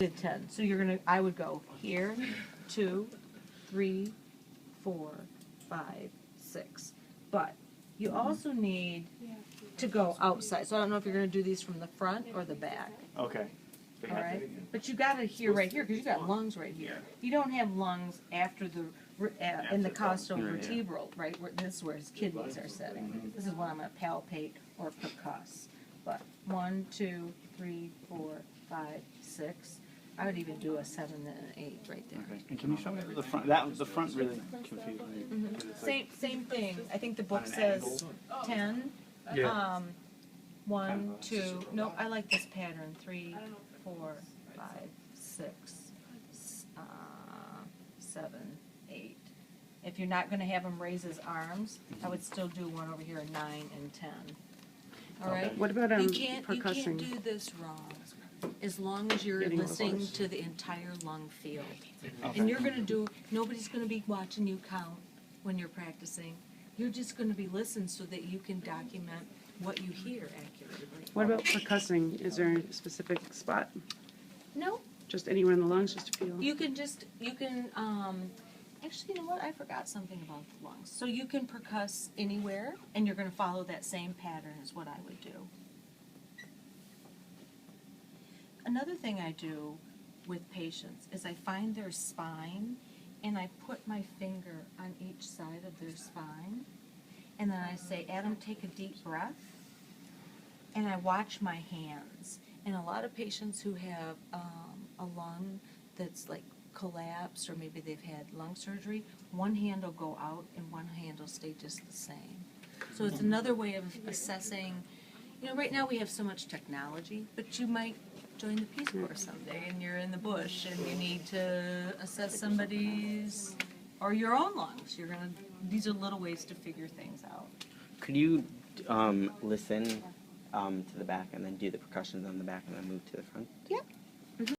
did 10. So you're gonna, I would go here, 2, 3, 4, 5, 6. But you also need to go outside. So I don't know if you're gonna do these from the front or the back. Okay. All right, but you got it here, right here, because you got lungs right here. You don't have lungs after the in the costovertebral, right? Where, this is where his kidneys are sitting. This is when I'm going to palpate or percuss. But 1, 2, 3, 4, 5, 6. I would even do a 7 and an 8 right there. Okay. And can you show me the front? That the front really confused me. Same thing. I think the book says 10. Yeah. 1, 2. Nope, I like this pattern. 3, 4, 5, 6, 7, 8. If you're not going to have him raise his arms, I would still do one over here, 9 and 10. All right. What about You can't percussing? do this wrong. As long as you're Getting listening close. to the entire lung field. And you're going to do, nobody's going to be watching you count when you're practicing. You're just going to be listening so that you can document what you hear accurately. What about percussing? Is there a specific spot? No, Just anywhere in the lungs, just to feel? actually, you know what? I forgot something about the lungs. So you can percuss anywhere, and you're going to follow that same pattern as what I would do. Another thing I do with patients is I find their spine, and I put my finger on each side of their spine, and then I say, Adam, take a deep breath, and I watch my hands. And a lot of patients who have a lung that's like collapsed, or maybe they've had lung surgery, one hand will go out and one hand will stay just the same. So it's another way of assessing. You know, right now we have so much technology, but you might join the Peace Corps someday and you're in the bush and you need to assess somebody's or your own lungs. These are little ways to figure things out. Could you listen to the back and then do the percussions on the back and then move to the front? Yep.